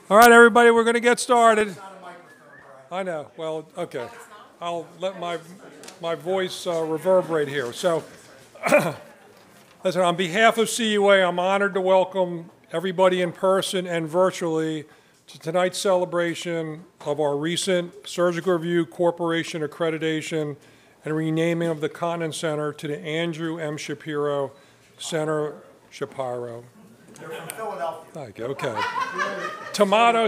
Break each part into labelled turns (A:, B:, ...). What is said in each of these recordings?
A: All right, everybody, we're going to get started. I know. Well, okay. I'll let my voice reverberate here. So, listen, on behalf of CUA, I'm honored to welcome everybody in person and virtually to tonight's celebration of our recent Surgical Review Corporation accreditation and renaming of the Continence Center to the Andrew M. Shapiro Center. Shapiro.
B: They're from Philadelphia.
A: Okay. Tomato,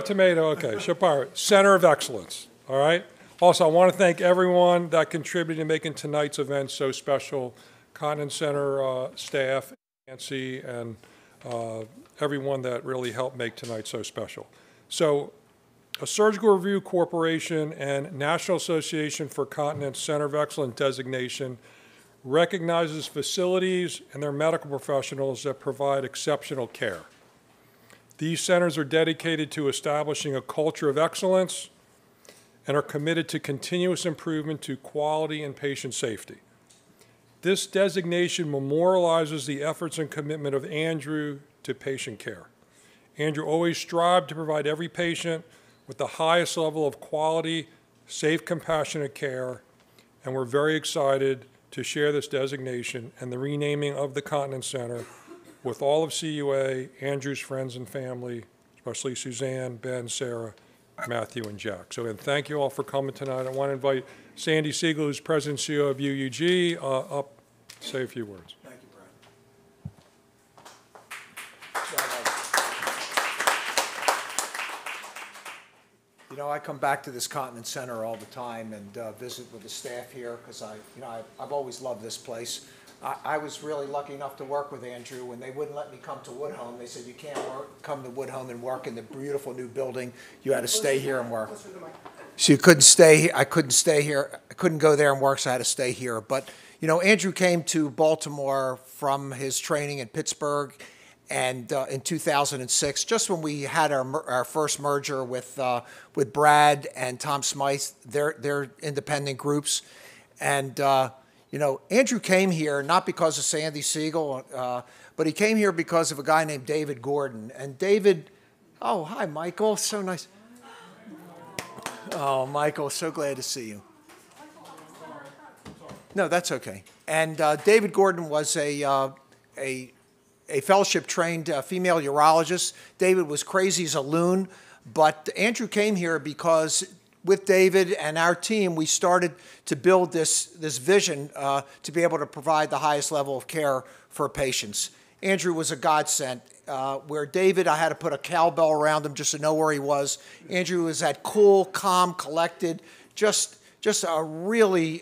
A: okay. Shapiro, Center of Excellence, all right? Also, I want to thank everyone that contributed to making tonight's event so special. Continence Center staff, Nancy, and everyone that really helped make tonight so special. So, a Surgical Review Corporation and National Association for Continence Center of Excellence designation recognizes facilities and their medical professionals that provide exceptional care. These centers are dedicated to establishing a culture of excellence and are committed to continuous improvement to quality and patient safety. This designation memorializes the efforts and commitment of Andrew to patient care. Andrew always strived to provide every patient with the highest level of quality, safe, compassionate care, and we're very excited to share this designation and the renaming of the Continence Center with all of CUA, Andrew's friends and family, especially Suzanne, Ben, Sarah, Matthew, and Jack. So, and thank you all for coming tonight. I want to invite Sandy Siegel, who's President and CEO of UUG, up to say a few words.
B: Thank you, Brad. You know, I come back to this Continence Center all the time and visit with the staff here because I've always loved this place. I was really lucky enough to work with Andrew when they wouldn't let me come to Woodhome. They said, you can't come to Woodhome and work in the beautiful new building. You had to stay here and work. So you couldn't stay. I couldn't stay here. I couldn't go there and work, so I had to stay here. But, you know, Andrew came to Baltimore from his training in Pittsburgh and in 2006, just when we had our first merger with Brad and Tom Smythe, their independent groups. And, you know, Andrew came here not because of Sandy Siegel, but he came here because of a guy named David Gordon. And David, oh, hi, Michael, so nice. Oh, Michael, so glad to see you. No, that's okay. And David Gordon was a fellowship-trained female urologist. David was crazy as a loon, but Andrew came here because with David and our team, we started to build this vision to be able to provide the highest level of care for patients. Andrew was a godsend. Where David, I had to put a cowbell around him just to know where he was. Andrew was that cool, calm, collected, just a really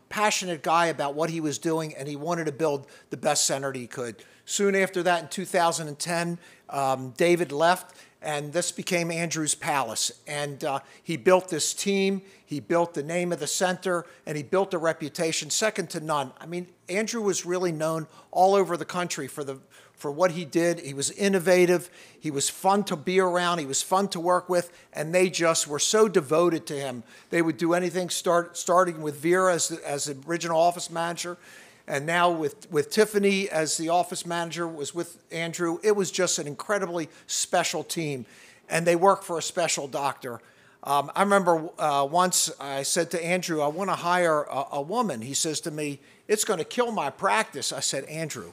B: passionate guy about what he was doing, and he wanted to build the best center that he could. Soon after that, in 2010, David left, and this became Andrew's Palace. And he built this team, he built the name of the center, and he built a reputation second to none. I mean, Andrew was really known all over the country for what he did. He was innovative, he was fun to be around, he was fun to work with, and they just were so devoted to him. They would do anything, starting with Vera as the original office manager, and now with Tiffany as the office manager, was with Andrew. It was just an incredibly special team, and they work for a special doctor. I remember once I said to Andrew, I want to hire a woman. He says to me, it's going to kill my practice. I said, Andrew,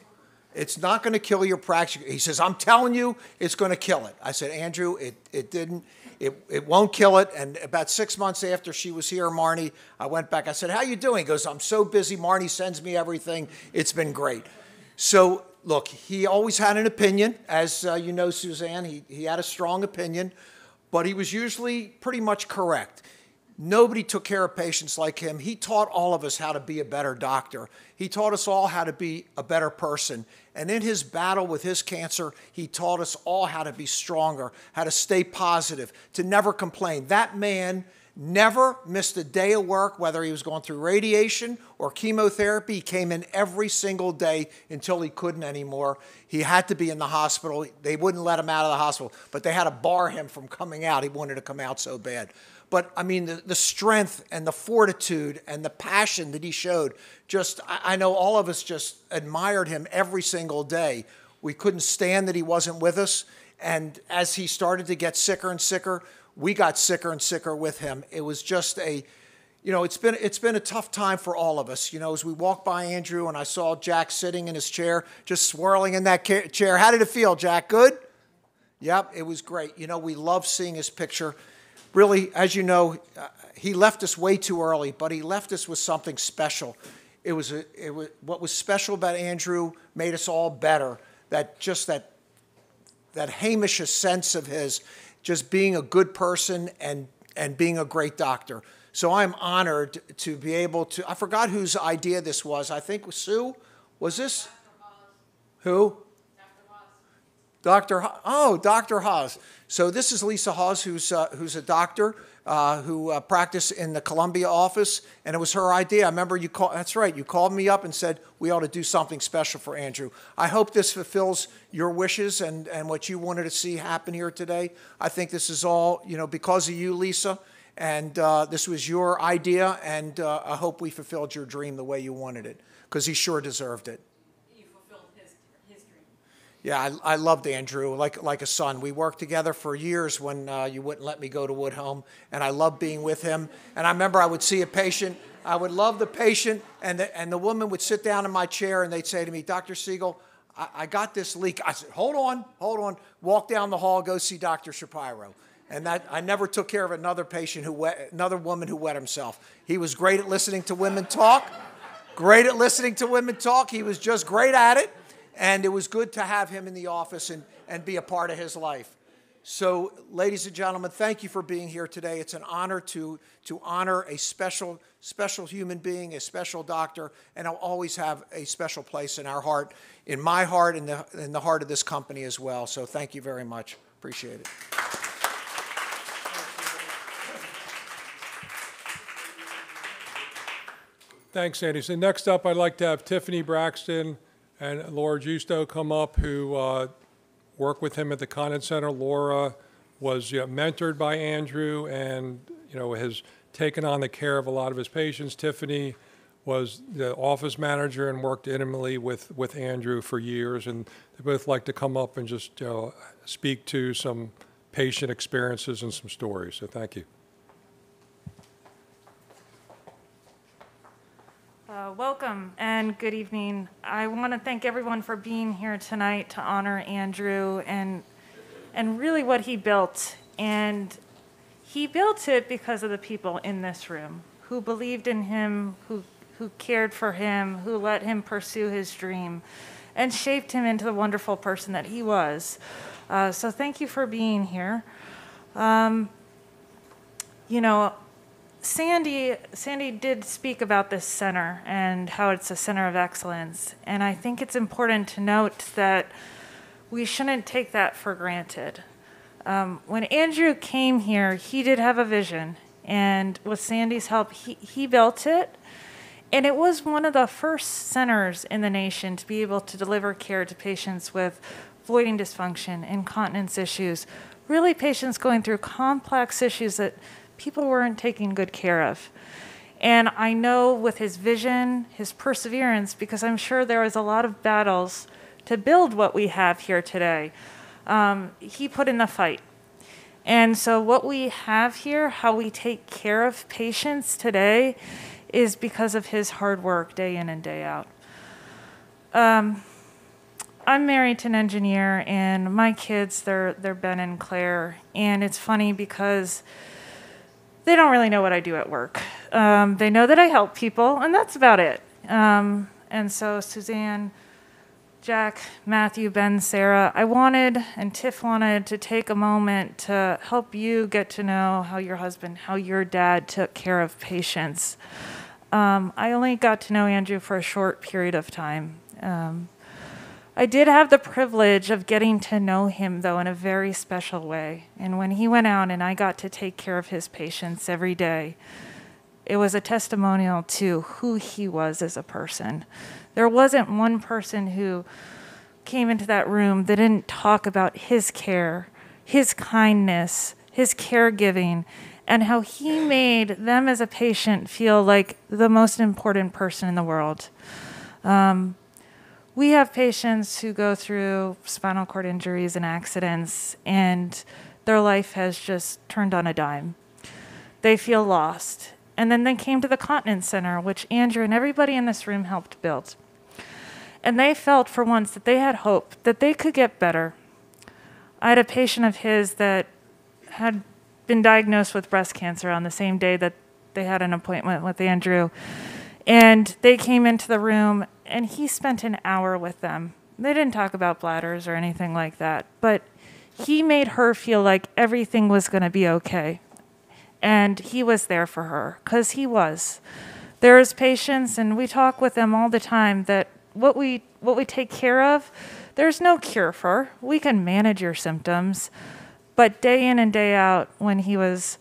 B: it's not going to kill your practice. He says, I'm telling you, it's going to kill it. I said, Andrew, it didn't. It won't kill it. And about 6 months after she was here, Marnie, I went back. I said, how you doing? He goes, I'm so busy. Marnie sends me everything. It's been great. So, look, he always had an opinion. As you know, Suzanne, he had a strong opinion, but he was usually pretty much correct. Nobody took care of patients like him. He taught all of us how to be a better doctor. He taught us all how to be a better person. And in his battle with his cancer, he taught us all how to be stronger, how to stay positive, to never complain. That man never missed a day of work, whether he was going through radiation or chemotherapy. He came in every single day until he couldn't anymore. He had to be in the hospital. They wouldn't let him out of the hospital, but they had to bar him from coming out. He wanted to come out so bad. But, I mean, the strength and the fortitude and the passion that he showed, I know all of us just admired him every single day. We couldn't stand that he wasn't with us. And as he started to get sicker and sicker, we got sicker and sicker with him. It was just it's been a tough time for all of us. As we walked by Andrew and I saw Jack sitting in his chair, just swirling in that chair. How did it feel, Jack? Good? Yep, it was great. We love seeing his picture. Really, as you know, he left us way too early, but he left us with something special. What was special about Andrew made us all better. That Hamish sense of his, just being a good person and being a great doctor. So I'm honored to be able to, I forgot whose idea this was. I think Sue, was this? Who? Dr. Haas. So this is Lisa Haas, who's a doctor who practiced in the Columbia office, and it was her idea. I remember that's right, you called me up and said we ought to do something special for Andrew. I hope this fulfills your wishes and what you wanted to see happen here today. I think this is all, because of you, Lisa, and this was your idea, and I hope we fulfilled your dream the way you wanted it, because he sure deserved it. Yeah, I loved Andrew like a son. We worked together for years when you wouldn't let me go to Woodhome, and I loved being with him. And I remember I would see a patient. I would love the patient, and the woman would sit down in my chair, and they'd say to me, Dr. Siegel, I got this leak. I said, hold on. Walk down the hall, go see Dr. Shapiro. And that I never took care of another woman who wet himself. He was great at listening to women talk. He was just great at it. And it was good to have him in the office and be a part of his life. So, ladies and gentlemen, thank you for being here today. It's an honor to honor a special human being, a special doctor, and I'll always have a special place in our heart, in my heart, and in the heart of this company as well. So thank you very much. Appreciate it.
A: Thanks, Andy. So next up, I'd like to have Tiffany Braxton and Laura Justo come up, who work with him at the Continence Center. Laura was mentored by Andrew and has taken on the care of a lot of his patients. Tiffany was the office manager and worked intimately with Andrew for years, and they both like to come up and just speak to some patient experiences and some stories. So thank you.
C: Welcome and good evening. I want to thank everyone for being here tonight to honor Andrew and really what he built. And he built it because of the people in this room who believed in him, who cared for him, who let him pursue his dream, and shaped him into the wonderful person that he was. So thank you for being here. Sandy did speak about this center and how it's a center of excellence. And I think it's important to note that we shouldn't take that for granted. When Andrew came here, he did have a vision. And with Sandy's help, he built it. And it was one of the first centers in the nation to be able to deliver care to patients with voiding dysfunction, incontinence issues, really patients going through complex issues that people weren't taking good care of. And I know with his vision, his perseverance, because I'm sure there was a lot of battles to build what we have here today, he put in the fight. And so what we have here, how we take care of patients today, is because of his hard work day in and day out. I'm married to an engineer, and my kids, they're Ben and Claire. And it's funny because they don't really know what I do at work. They know that I help people, and that's about it. And so Suzanne, Jack, Matthew, Ben, Sarah, I wanted, and Tiff wanted to take a moment to help you get to know how your husband, how your dad took care of patients. I only got to know Andrew for a short period of time. I did have the privilege of getting to know him, though, in a very special way. And when he went out and I got to take care of his patients every day, it was a testimonial to who he was as a person. There wasn't one person who came into that room that didn't talk about his care, his kindness, his caregiving, and how he made them as a patient feel like the most important person in the world. we have patients who go through spinal cord injuries and accidents, and their life has just turned on a dime. They feel lost. And then they came to the Continence Center, which Andrew and everybody in this room helped build. And they felt for once that they had hope, that they could get better. I had a patient of his that had been diagnosed with breast cancer on the same day that they had an appointment with Andrew. And they came into the room, and he spent an hour with them. They didn't talk about bladders or anything like that, but he made her feel like everything was going to be okay. And he was there for her, because he was. There's patients, and we talk with them all the time, that what we take care of, there's no cure for. We can manage your symptoms. But day in and day out, when he was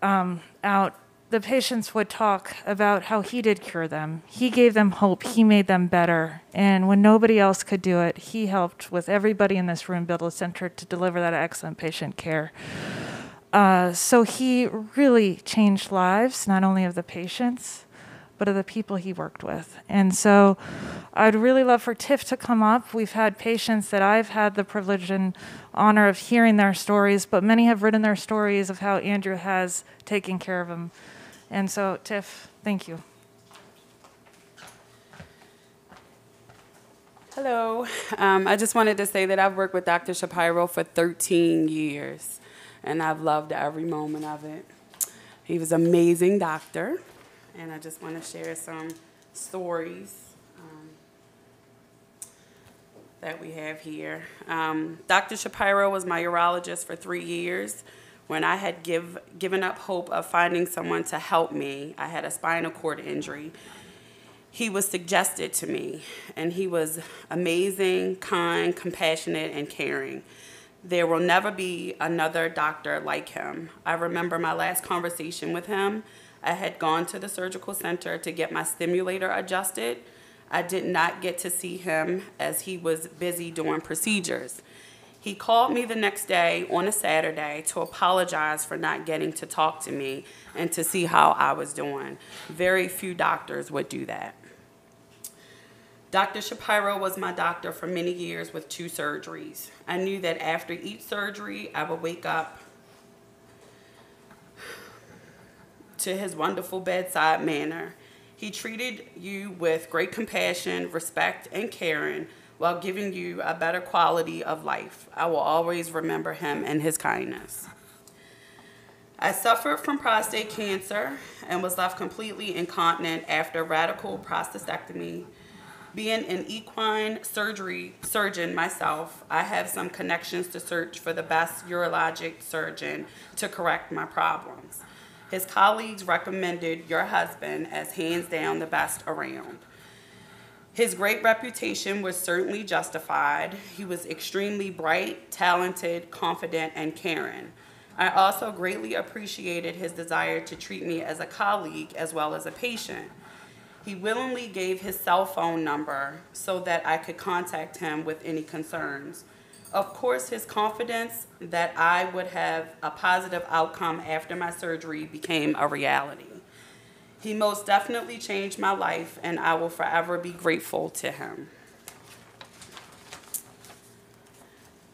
C: out, the patients would talk about how he did cure them. He gave them hope. He made them better. And when nobody else could do it, he helped with everybody in this room build a center to deliver that excellent patient care. So he really changed lives, not only of the patients, but of the people he worked with. And so I'd really love for Tiff to come up. We've had patients that I've had the privilege and honor of hearing their stories, but many have written their stories of how Andrew has taken care of them. And so, Tiff, thank you.
D: Hello. I just wanted to say that I've worked with Dr. Shapiro for 13 years, and I've loved every moment of it. He was an amazing doctor, and I just want to share some stories that we have here. Dr. Shapiro was my urologist for 3 years. When I had given up hope of finding someone to help me, I had a spinal cord injury. He was suggested to me, and he was amazing, kind, compassionate, and caring. There will never be another doctor like him. I remember my last conversation with him. I had gone to the surgical center to get my stimulator adjusted. I did not get to see him as he was busy doing procedures. He called me the next day on a Saturday to apologize for not getting to talk to me and to see how I was doing. Very few doctors would do that. Dr. Shapiro was my doctor for many years with 2 surgeries. I knew that after each surgery, I would wake up to his wonderful bedside manner. He treated you with great compassion, respect, and caring, while giving you a better quality of life. I will always remember him and his kindness. I suffered from prostate cancer and was left completely incontinent after radical prostatectomy. Being an equine surgeon myself, I have some connections to search for the best urologic surgeon to correct my problems. His colleagues recommended your husband as hands down the best around. His great reputation was certainly justified. He was extremely bright, talented, confident, and caring. I also greatly appreciated his desire to treat me as a colleague as well as a patient. He willingly gave his cell phone number so that I could contact him with any concerns. Of course, his confidence that I would have a positive outcome after my surgery became a reality. He most definitely changed my life, and I will forever be grateful to him.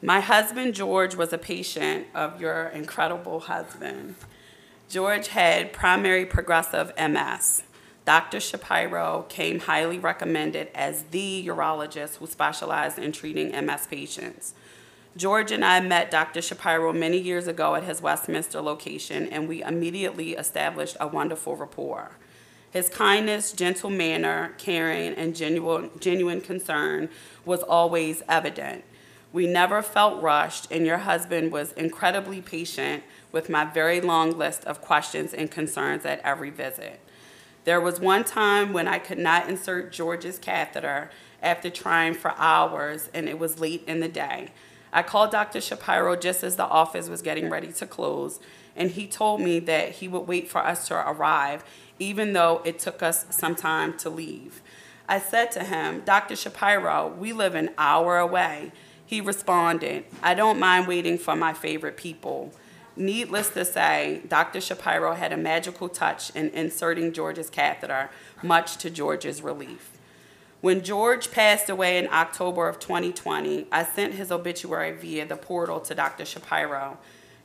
D: My husband, George, was a patient of your incredible husband. George had primary progressive MS. Dr. Shapiro came highly recommended as the urologist who specialized in treating MS patients. George and I met Dr. Shapiro many years ago at his Westminster location, and we immediately established a wonderful rapport. His kindness, gentle manner, caring, and genuine concern was always evident. We never felt rushed, and your husband was incredibly patient with my very long list of questions and concerns at every visit. There was one time when I could not insert George's catheter after trying for hours, and it was late in the day. I called Dr. Shapiro just as the office was getting ready to close, and he told me that he would wait for us to arrive, even though it took us some time to leave. I said to him, "Dr. Shapiro, we live an hour away." He responded, "I don't mind waiting for my favorite people." Needless to say, Dr. Shapiro had a magical touch in inserting George's catheter, much to George's relief. When George passed away in October of 2020, I sent his obituary via the portal to Dr. Shapiro.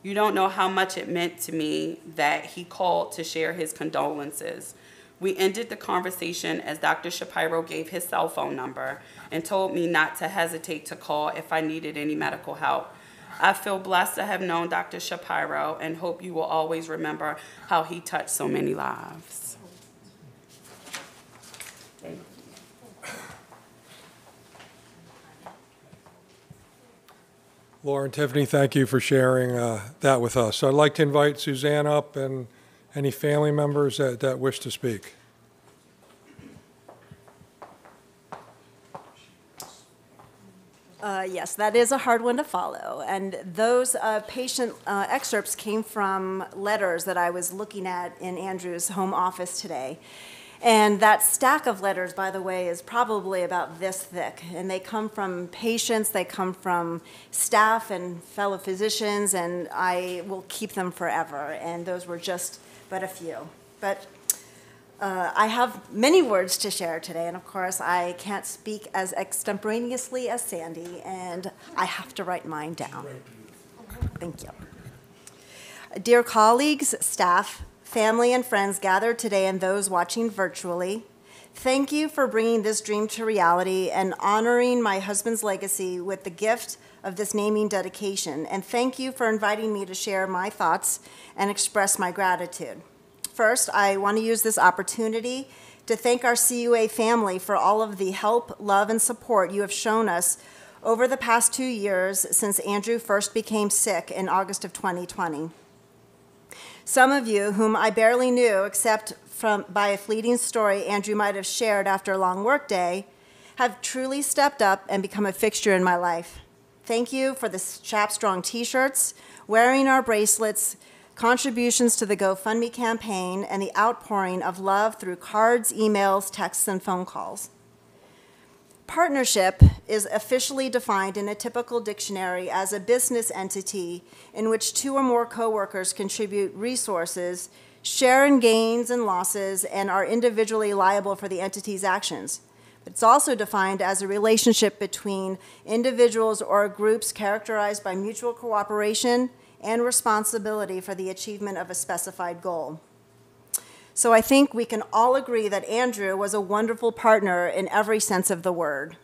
D: You don't know how much it meant to me that he called to share his condolences. We ended the conversation as Dr. Shapiro gave his cell phone number and told me not to hesitate to call if I needed any medical help. I feel blessed to have known Dr. Shapiro and hope you will always remember how he touched so many lives. Thank you.
A: Laura and Tiffany, thank you for sharing that with us. So I'd like to invite Suzanne up and any family members that wish to speak.
E: Yes, that is a hard one to follow. And those patient excerpts came from letters that I was looking at in Andrew's home office today. And that stack of letters, by the way, is probably about this thick. And they come from patients, they come from staff and fellow physicians, and I will keep them forever. And those were just but a few. But I have many words to share today, and of course, I can't speak as extemporaneously as Sandy, and I have to write mine down. Thank you. Dear colleagues, staff, family, and friends gathered today and those watching virtually, thank you for bringing this dream to reality and honoring my husband's legacy with the gift of this naming dedication, and thank you for inviting me to share my thoughts and express my gratitude. First, I want to use this opportunity to thank our CUA family for all of the help, love, and support you have shown us over the past 2 years since Andrew first became sick in August of 2020. Some of you, whom I barely knew except by a fleeting story Andrew might have shared after a long workday, have truly stepped up and become a fixture in my life. Thank you for the Shap Strong t-shirts, wearing our bracelets, contributions to the GoFundMe campaign, and the outpouring of love through cards, emails, texts, and phone calls. Partnership is officially defined in a typical dictionary as a business entity in which 2 or more coworkers contribute resources, share in gains and losses, and are individually liable for the entity's actions. But it's also defined as a relationship between individuals or groups characterized by mutual cooperation and responsibility for the achievement of a specified goal. So I think we can all agree that Andrew was a wonderful partner in every sense of the word.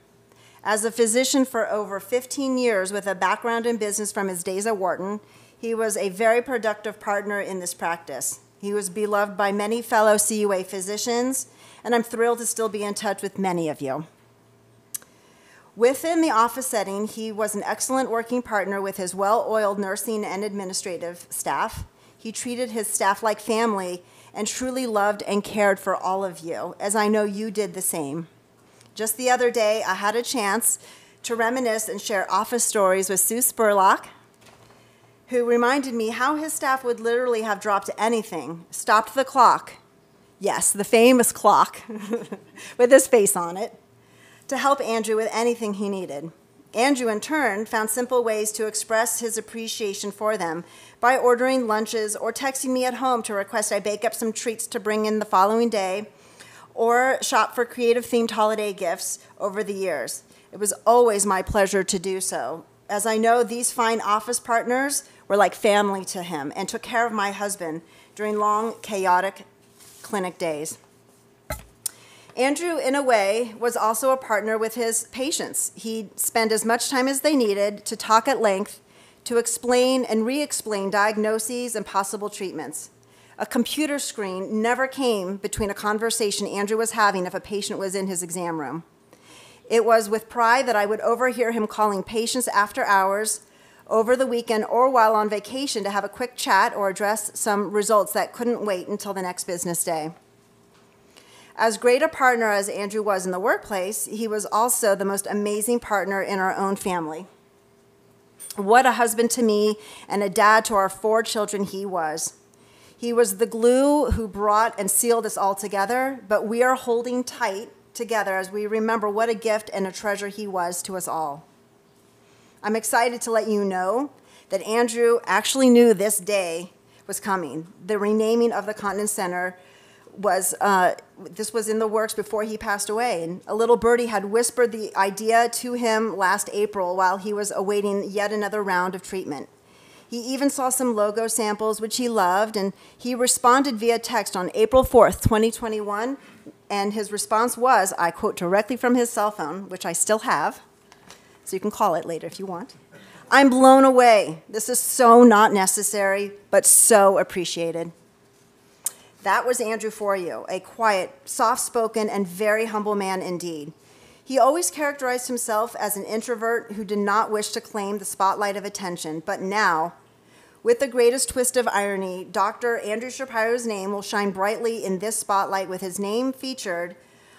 E: As a physician for over 15 years with a background in business from his days at Wharton, he was a very productive partner in this practice. He was beloved by many fellow CUA physicians, and I'm thrilled to still be in touch with many of you. Within the office setting, he was an excellent working partner with his well-oiled nursing and administrative staff. He treated his staff like family and truly loved and cared for all of you, as I know you did the same. Just the other day, I had a chance to reminisce and share office stories with Sue Spurlock, who reminded me how his staff would literally have dropped anything, stopped the clock, yes, the famous clock, with his face on it, to help Andrew with anything he needed. Andrew, in turn, found simple ways to express his appreciation for them by ordering lunches or texting me at home to request I bake up some treats to bring in the following day, or shop for creative-themed holiday gifts over the years. It was always my pleasure to do so, as I know these fine office partners were like family to him and took care of my husband during long, chaotic clinic days. Andrew, in a way, was also a partner with his patients. He'd spend as much time as they needed to talk at length, to explain and re-explain diagnoses and possible treatments. A computer screen never came between a conversation Andrew was having if a patient was in his exam room. It was with pride that I would overhear him calling patients after hours, over the weekend, or while on vacation to have a quick chat or address some results that couldn't wait until the next business day. As great a partner as Andrew was in the workplace, he was also the most amazing partner in our own family. What a husband to me and a dad to our 4 children he was. He was the glue who brought and sealed us all together, but we are holding tight together as we remember what a gift and a treasure he was to us all. I'm excited to let you know that Andrew actually knew this day was coming, the renaming of the Continence Center, this was in the works before he passed away. And a little birdie had whispered the idea to him last April while he was awaiting yet another round of treatment. He even saw some logo samples, which he loved, and he responded via text on April 4th, 2021, and his response was, I quote directly from his cell phone, which I still have, so you can call it later if you want. I'm blown away. This is so not necessary, but so appreciated. That was Andrew for you, a quiet, soft-spoken, and very humble man indeed. He always characterized himself as an introvert who did not wish to claim the spotlight of attention, but now, with the greatest twist of irony, Dr. Andrew Shapiro's name will shine brightly in this spotlight with his name featured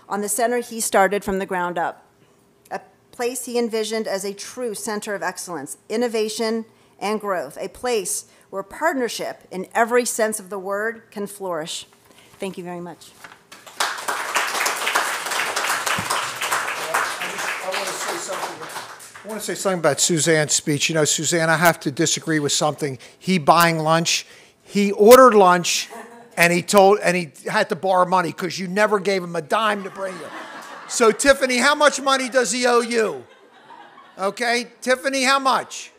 E: on the center he started from the ground up, a place he envisioned as a true center of excellence, innovation, and growth, a place where partnership, in every sense of the word, can flourish. Thank you very much.
B: I want to say something about Suzanne's speech. You know, Suzanne, I have to disagree with something. He buying lunch, he ordered lunch, and he had to borrow money because you never gave him a dime to bring you. So, Tiffany, how much money does he owe you? Okay, Tiffany, how much?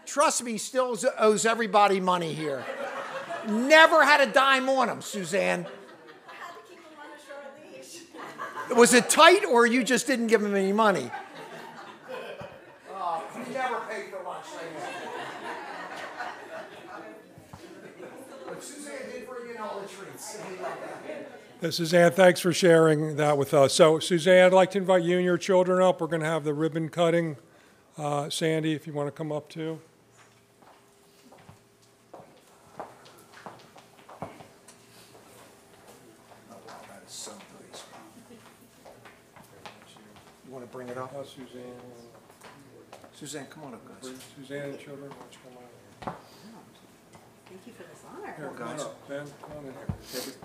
B: Trust me, he still owes everybody money here. Never had a dime on him, Suzanne.
E: I had to keep him on a short leash.
B: Was it tight, or you just didn't give him any money? You never paid for lunch, but Suzanne did bring in all the treats.
A: Suzanne, thanks for sharing that with us. So, Suzanne, I'd like to invite you and your children up. We're going to have the ribbon cutting. Sandy, if you want to come up too.
B: You want to bring it up?
A: Suzanne.
B: Suzanne, come on up, guys.
A: Suzanne and children, why don't you come on?
E: Thank you for this honor.
A: Here, come on up. Ben, come on in here. Take it.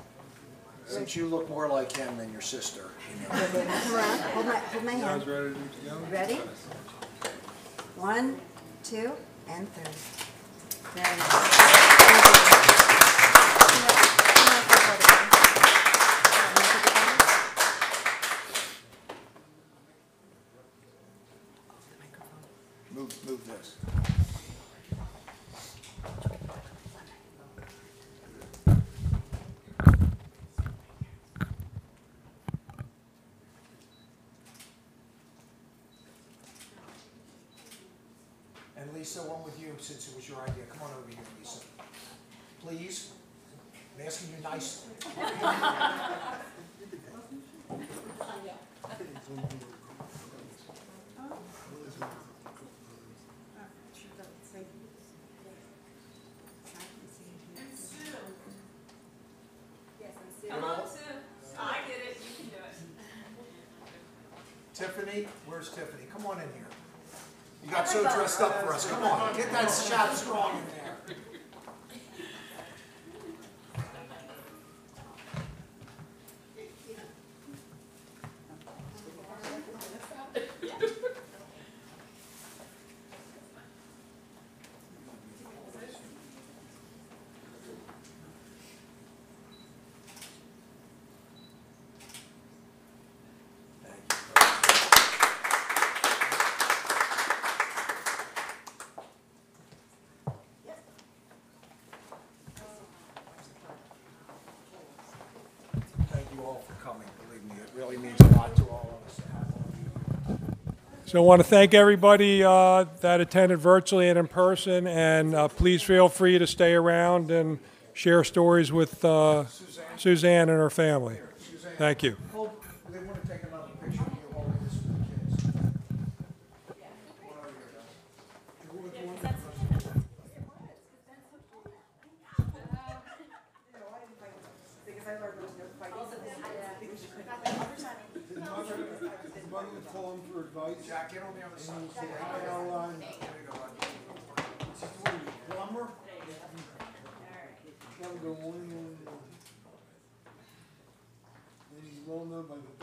B: Since you look more like him than your sister. You know.
E: Come around. Hold my
A: You
E: hand.
A: guys ready to do it together?
E: Ready? 1, 2, and 3. Very nice.
B: Move this. And Lisa, one with you since it was your idea. Come on over here, Lisa. Please. I'm asking you nicely.
D: Come on, Sue. I get it. You can do it.
B: Tiffany, where's Tiffany? Come on in here. You got so dressed up for us. Come on, get that shot strong in there. Really means a lot to all of us.
A: So I want to thank everybody that attended virtually and in person, and please feel free to stay around and share stories with Suzanne and her family. Thank you.
B: They want to take another picture of you holding this for the kids. Jack, get on the other side. Plumber?
F: He's well known by the